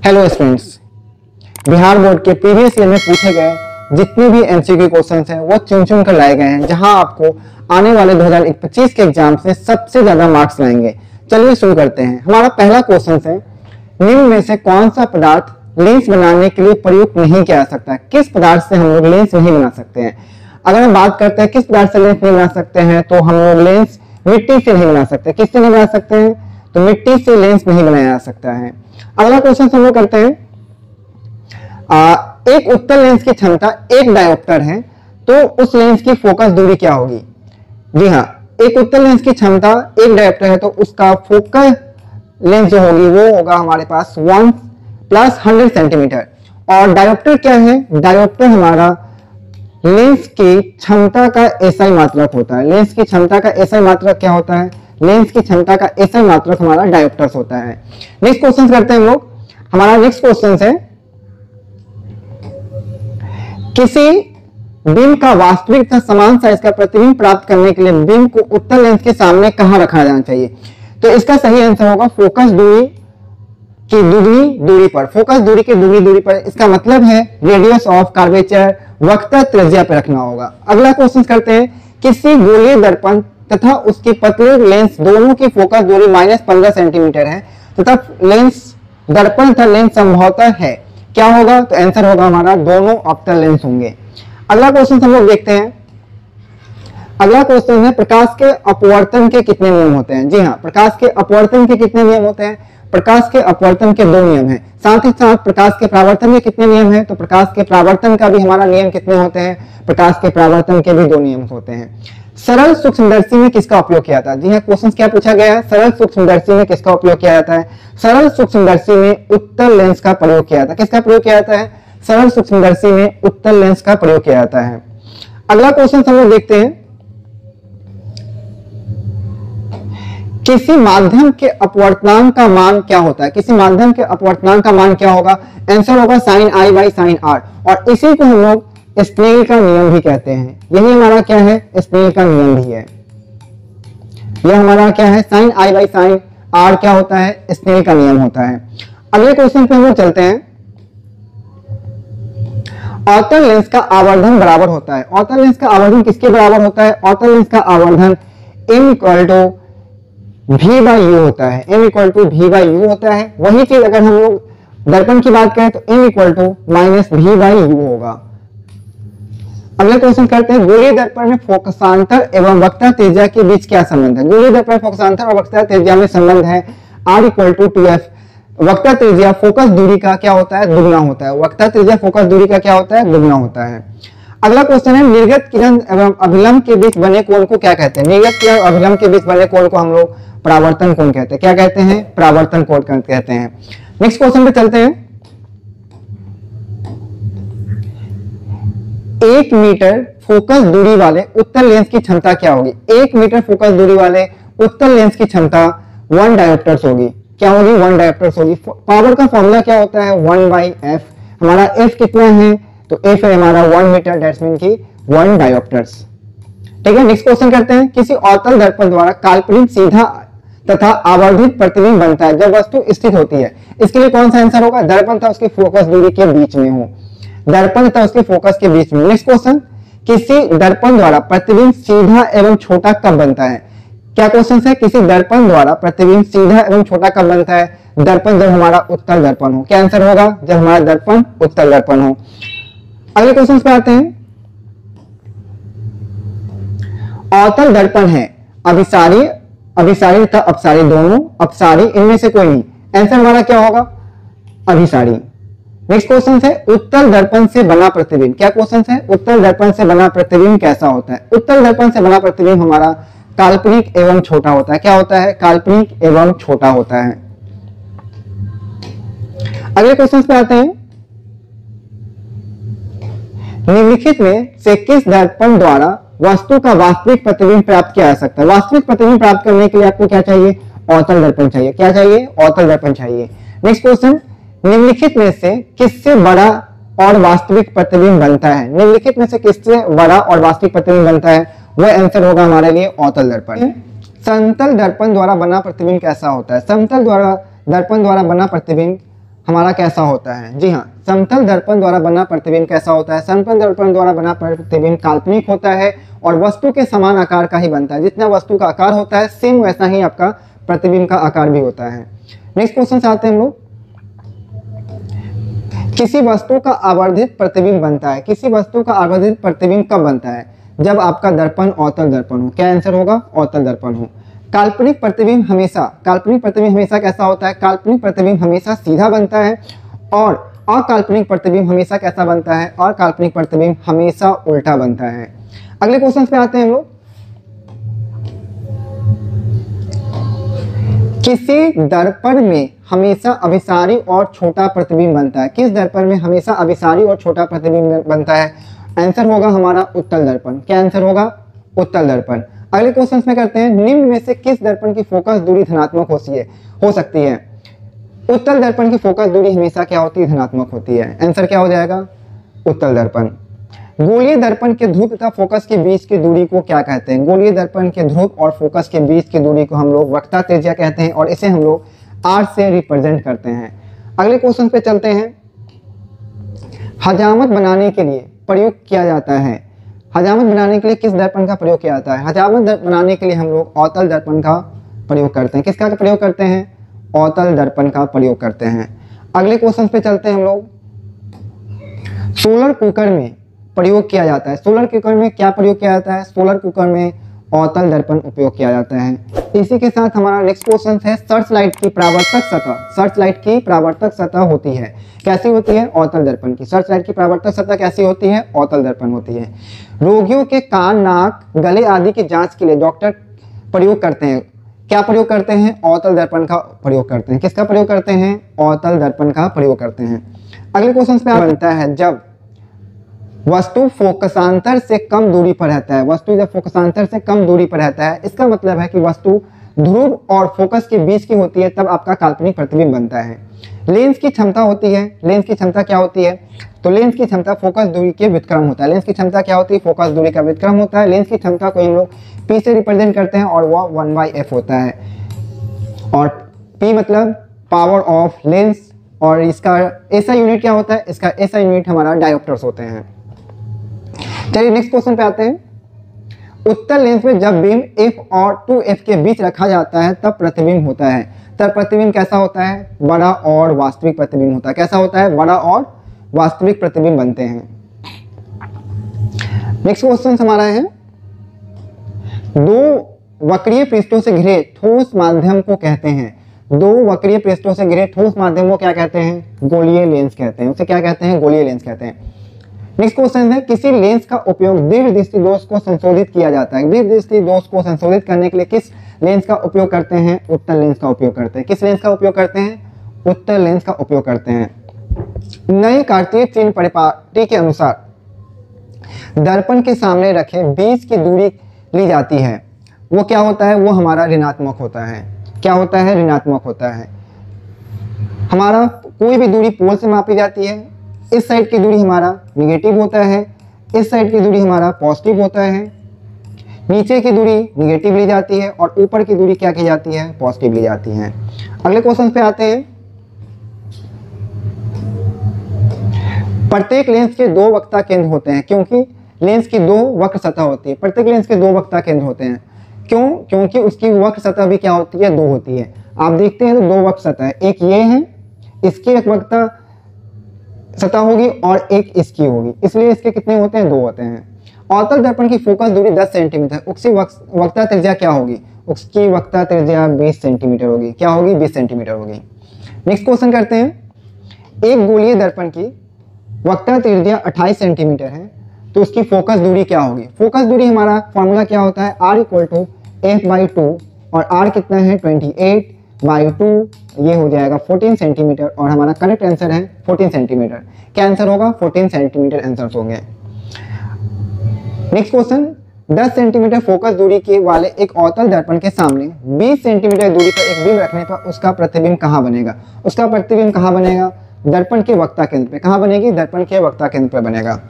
Hello students, Bihar board के previous year में पूछे गए जितने भी एमसीक्यू क्वेश्चंस हैं वो चुन कर लाए गए हैं, जहां आपको आने वाले 2025 के एग्जाम से सबसे ज्यादा मार्क्स लाएंगे। चलिए शुरू करते हैं। हमारा पहला क्वेश्चन है, निम्न में से कौन सा पदार्थ लेंस बनाने के लिए प्रयुक्त नहीं किया जा सकता? किस पदार्थ से हम लोग लेंस नहीं बना सकते हैं? अगर हम बात करते हैं किस पदार्थ से लेंस नहीं बना सकते हैं, तो हम लोग लेंस मिट्टी से नहीं बना सकते। किससे नहीं बना सकते हैं? तो मिट्टी से लेंस नहीं बनाया जा सकता है। अगला क्वेश्चन हम लोग करते हैं, एक उत्तल लेंस की क्षमता एक डायोप्टर है, तो उस लेंस की फोकस दूरी क्या होगी? जी हाँ, एक उत्तल लेंस की क्षमता एक डायोप्टर है, तो उसका फोकस लेंस जो होगी वो होगा हमारे पास 1 + 100 सेंटीमीटर। और डायोप्टर क्या है? डायोप्टर हमारा लेंस की क्षमता का एसआई मात्रक होता है। लेंस की क्षमता का एसआई मात्रक क्या होता है? लेंस की क्षमता का एसआई मात्रक हमारा डायोप्टर्स होता है। नेक्स्ट क्वेश्चन करते हैं हम लोग। हमारा नेक्स्ट क्वेश्चन है, किसी बीम का वास्तविक तथा समान साइज का प्रतिबिंब प्राप्त करने के लिए बीम को उत्तल लेंस के सामने कहां रखा जाना चाहिए? तो इसका सही आंसर होगा फोकस दूरी की दुगनी दूरी पर। फोकस दूरी की दुगनी दूरी पर, इसका मतलब है रेडियस ऑफ कर्वेचर, वक्रता त्रिज्या पर रखना होगा। अगला क्वेश्चन करते हैं, किसी गोलीय दर्पण तथा उसकी पतली लेंस दोनों की फोकस दूरी -15 सेंटीमीटर है तथा लेंस दर्पण तथा लेंस संभवतः है, क्या होगा? तो आंसर होगा हमारा दोनों ऑप्टल लेंस होंगे। अगला क्वेश्चन हम लोग देखते हैं। अगला क्वेश्चन है, प्रकाश के अपवर्तन के कितने नियम होते हैं? जी हाँ, प्रकाश के अपवर्तन के कितने नियम होते हैं? प्रकाश के अपवर्तन के 2 नियम हैं। साथ ही साथ प्रकाश के परावर्तन के कितने नियम हैं? तो प्रकाश के परावर्तन का भी हमारा नियम कितने होते हैं? प्रकाश के परावर्तन के भी 2 नियम होते हैं। सरल सूक्ष्मदर्शी में किसका उपयोग किया जाता है? जी हाँ, क्वेश्चन क्या पूछा गया है? सरल सूक्ष्मदर्शी में किसका उपयोग किया जाता है? सरल सूक्ष्मदर्शी में उत्तल लेंस का प्रयोग किया जाता है। किसका प्रयोग किया जाता है? सरल सूक्ष्मदर्शी में उत्तल लेंस का प्रयोग किया जाता है। अगला क्वेश्चन हम लोग देखते हैं, किसी माध्यम के अपवर्तनांक का मान क्या होता है? किसी माध्यम के अपवर्तनांक का मान क्या होगा? आंसर होगा sin I / sin R। और इसी को हम लोग स्नेल का नियम भी कहते हैं। यही हमारा क्या है? स्नेल का नियम भी है। यह हमारा क्या है? sin I / sin R क्या होता है? स्नेल का नियम होता है। अगले क्वेश्चन पे हम लोग चलते हैं। अवतल लेंस का आवर्धन बराबर होता है। अवतल लेंस का आवर्धन किसके बराबर होता है? अवतल लेंस का आवर्धन m = v/u होता है। m = v/u होता है। वही चीज अगर हम लोग दर्पण की बात करें तो m = -v/u होगा। अगला क्वेश्चन करते हैं, गोलीय दर्पण में फोकसांतर एवं वक्रता त्रिज्या के बीच क्या संबंध है? गोलीय दर्पण फोकसांतर और वक्रता त्रिज्या में संबंध है R = 2f। वक्रता त्रिज्या फोकस दूरी का क्या होता है? दुगना होता है। वक्रता त्रिज्या फोकस दूरी का क्या होता है? दुगना होता है। अगला क्वेश्चन है, निर्गत किरण एवं अभिलंब के बीच बने कोण को क्या कहते हैं? निर्गत किरण और अभिलंब के बीच बने कोण को हम लोग परावर्तन कोण कहते हैं। क्या कहते हैं? परावर्तन कोण कहते हैं। नेक्स्ट क्वेश्चन पे चलते हैं। 1 मीटर फोकस दूरी वाले उत्तल लेंस की क्षमता क्या होगी? 1 मीटर फोकस दूरी वाले उत्तल लेंस की क्षमता 1 डायोप्टर्स होगी। क्या होगी? 1 डायोप्टर्स होगी। पावर का फॉर्मूला क्या होता है? 1/f। हमारा f कितना है? तो f है हमारा 1 मीटर, दैट्स मीन की 1 डायोप्टर्स। ठीक है, नेक्स्ट क्वेश्चन करते हैं, किसी अवतल दर्पण द्वारा काल्पनिक सीधा तथा आवर्धित प्रतिबिंब बनता है जब वस्तु स्थित होती है। इसके लिए कौन सा आंसर होगा? दर्पण तथा उसके फोकस दूरी के बीच में हो। दर्पण तथा उसके फोकस के बीच में। नेक्स्ट क्वेश्चन, किसी दर्पण द्वारा प्रतिबिंब सीधा एवं छोटा कब बनता है? क्या क्वेश्चन है? किसी दर्पण द्वारा പ്രതിबिंब सीधा एवं छोटा कब बनता है? दर्पण जब हमारा उत्तल दर्पण हो। क्या आंसर होगा? जब हमारा दर्पण उत्तल दर्पण हो। अगले क्वेश्चन पे आते हैं। अवतल दर्पण है अभिसारी तथा अपसारी दोनों। अपसारी इनमें से कोई नहीं। आंसर हमारा क्या होगा? अभिसारी। नेक्स्ट क्वेश्चन है, उत्तल दर्पण से बना प्रतिबिंब। क्या क्वेश्चन है? उत्तल दर्पण से बना प्रतिबिंब कैसा होता है? उत्तल दर्पण से बना प्रतिबिंब हमारा काल्पनिक एवं छोटा होता है। क्या होता है? काल्पनिक एवं छोटा होता है। अगले क्वेश्चन पे आते हैं, निम्नलिखित में से किस दर्पण द्वारा वस्तु का वास्तविक प्रतिबिंब प्राप्त किया जा सकता है? वास्तविक प्रतिबिंब प्राप्त करने के लिए आपको क्या चाहिए? अवतल दर्पण चाहिए। क्या चाहिए? अवतल दर्पण चाहिए। नेक्स्ट क्वेश्चन, निम्नलिखित में से किससे बड़ा और वास्तविक प्रतिबिंब बनता है? निम्नलिखित में से किससे बड़ा और वास्तविक प्रतिबिंब बनता है? वह आंसर होगा हमारे लिए अवतल दर्पण। समतल दर्पण द्वारा बना प्रतिबिंब कैसा होता है? समतल दर्पण द्वारा बना प्रतिबिंब हमारा कैसा होता है? जी हाँ, समतल दर्पण द्वारा बना प्रतिबिंब कैसा होता है? समतल दर्पण द्वारा बना प्रतिबिंब काल्पनिक होता है और वस्तु के समान आकार का ही बनता है। जितना वस्तु का आकार होता है सेम वैसा ही आपका प्रतिबिंब का आकार भी होता है। नेक्स्ट क्वेश्चन से आते हैं हम लोग। किसी वस्तु का आवर्धित प्रतिबिंब बनता है। किसी वस्तु का आवर्धित प्रतिबिंब कब बनता है? जब आपका दर्पण अवतल दर्पण हो। क्या आंसर होगा? अवतल दर्पण हो। काल्पनिक प्रतिबिंब हमेशा कैसा होता है? काल्पनिक प्रतिबिंब हमेशा सीधा बनता है और अकाल्पनिक प्रतिबिंब हमेशा कैसा बनता है? और काल्पनिक प्रतिबिंब हमेशा उल्टा बनता है। अगले क्वेश्चन पे आते हैं हम लोग। किसी दर्पण में हमेशा अभिसारी और छोटा प्रतिबिंब बनता है। किस दर्पण में हमेशा अभिसारी और छोटा प्रतिबिंब बनता है? आंसर होगा हमारा उत्तल दर्पण। क्या आंसर होगा? उत्तल दर्पण। अगले क्वेश्चन में करते हैं, निम्न में से किस दर्पण की फोकस दूरी धनात्मक हो सकती है? उत्तल दर्पण की फोकस दूरी हमेशा क्या होती है? धनात्मक होती है। आंसर क्या हो जाएगा? उत्तल दर्पण। गोलीय दर्पण के ध्रुव तथा फोकस के बीच की दूरी को क्या कहते हैं? गोलीय दर्पण के ध्रुव और फोकस के बीच की दूरी को हम लोग वक्रता त्रिज्या कहते हैं और इसे हम लोग R से रिप्रेजेंट करते हैं। अगले क्वेश्चन पे चलते हैं। हजामत बनाने के लिए प्रयोग किया जाता है। हजामत बनाने के लिए किस दर्पण का प्रयोग किया जाता है? हजामत बनाने के लिए हम लोग अवतल दर्पण का प्रयोग करते हैं। किसका प्रयोग करते हैं? अवतल दर्पण का प्रयोग करते हैं। अगले क्वेश्चन पे चलते हैं हम लोग। सोलर कुकर में प्रयोग किया जाता है। सोलर कुकर में क्या प्रयोग किया जाता है? सोलर कुकर में अवतल दर्पण उपयोग किया जाता है। इसी के साथ हमारा नेक्स्ट क्वेश्चन है, सर्च लाइट की परावर्तक सतह। सर्च लाइट की परावर्तक सतह होती है, कैसी होती है? अवतल दर्पण की। सर्च लाइट की परावर्तक सतह कैसी होती है? अवतल दर्पण होती है। रोगियों के कान, नाक, गले आदि की जांच के लिए डॉक्टर प्रयोग करते हैं। क्या प्रयोग करते हैं? अवतल दर्पण का प्रयोग करते हैं। किसका प्रयोग करते हैं? अवतल दर्पण का प्रयोग करते हैं। अगले क्वेश्चन पे बनता है, जब वस्तु फोकसांतर से कम दूरी पर रहता है। वस्तु जब फोकसांतर से कम दूरी पर रहता है, इसका मतलब है कि वस्तु ध्रुव और फोकस के बीच की होती है, तब आपका काल्पनिक प्रतिबिंब बनता है। लेंस की क्षमता होती है। लेंस की क्षमता क्या होती है? तो लेंस की क्षमता फोकस दूरी के व्युत्क्रम होता है। लेंस की क्षमता क्या होती है? फोकस दूरी का व्युत्क्रम होता है। लेंस की क्षमता को हम लोग P से रिप्रेजेंट करते हैं और वह 1/f होता है। और P मतलब पावर ऑफ लेंस और इसका ऐसा यूनिट क्या होता है? इसका ऐसा यूनिट हमारा डायोप्टर्स होते हैं। चलिए नेक्स्ट क्वेश्चन पे आते हैं। उत्तल लेंस में जब बीम f और 2f के बीच रखा जाता है तब प्रतिबिंब होता है। तब प्रतिबिंब कैसा होता है? बड़ा और वास्तविक प्रतिबिंब होता है। कैसा होता है? बड़ा और वास्तविक प्रतिबिंब बनते हैं। नेक्स्ट क्वेश्चन हमारा है, दो वक्रीय पृष्ठों से घिरे ठोस माध्यम को कहते हैं। दो वक्रीय पृष्ठों से घिरे ठोस माध्यम को क्या कहते हैं? गोलीय लेंस कहते हैं। उसे क्या कहते हैं? गोलीय लेंस कहते हैं। नेक्स्ट क्वेश्चन है, किसी लेंस का उपयोग दीर्घ दृष्टि दोष को संशोधित किया जाता है। दीर्घ दृष्टि दोष को संशोधित करने के लिए किस लेंस का उपयोग करते हैं? उत्तल लेंस का उपयोग करते हैं। किस लेंस का उपयोग करते हैं? उत्तल लेंस का उपयोग करते हैं। नई कार्तीय चिन्ह परिपाटी के अनुसार दर्पण के सामने रखे बीच की दूरी ली जाती है, वो क्या होता है? वो हमारा ऋणात्मक होता है। क्या होता है? ऋणात्मक होता है। हमारा कोई भी दूरी पोल से मापी जाती है। इस साइड की दूरी हमारा निगेटिव होता है, इस साइड की दूरी हमारा पॉजिटिव होता है। नीचे की दूरी निगेटिव ली जाती है और ऊपर की दूरी क्या की जाती है? पॉजिटिव ली जाती है। अगले क्वेश्चन पे आते हैं। प्रत्येक लेंस के दो वक्रता केंद्र होते हैं, क्योंकि लेंस की दो वक्र सतह होती है। प्रत्येक लेंस के दो वक्रता केंद्र होते हैं। क्यों? क्योंकि उसकी वक्र सतह भी क्या होती है? दो होती है। आप देखते हैं तो दो वक्र सतह है, एक ये है, इसकी एक वक्रता सतह होगी और एक इसकी होगी, इसलिए इसके कितने होते हैं? दो होते हैं। अवतल दर्पण की फोकस दूरी 10 सेंटीमीटर, उसकी वक्रता त्रिज्या क्या होगी? उसकी वक्रता त्रिज्या 20 सेंटीमीटर होगी। क्या होगी? 20 सेंटीमीटर होगी। नेक्स्ट क्वेश्चन करते हैं। एक गोलीय दर्पण की वक्रता त्रिज्या 28 सेंटीमीटर है, तो उसकी फोकस दूरी क्या होगी? फोकस दूरी हमारा फॉर्मूला क्या होता है? R = f/2 और R कितना है? 28/2, ये हो जाएगा 14 सेंटीमीटर और हमारा करेक्ट आंसर है 14 सेंटीमीटर। क्या आंसर होगा? 14 सेंटीमीटर आंसर होंगे। नेक्स्ट क्वेश्चन, 10 सेंटीमीटर फोकस दूरी के वाले एक अवतल दर्पण के सामने 20 सेंटीमीटर दूरी पर एक बीम रखने पर उसका प्रतिबिंब कहाँ बनेगा? उसका प्रतिबिंब कहाँ बनेगा? दर्पण के वक्रता केंद्र पे। कहाँ बनेगी? दर्पण के वक्रता केंद्र पर बनेगा।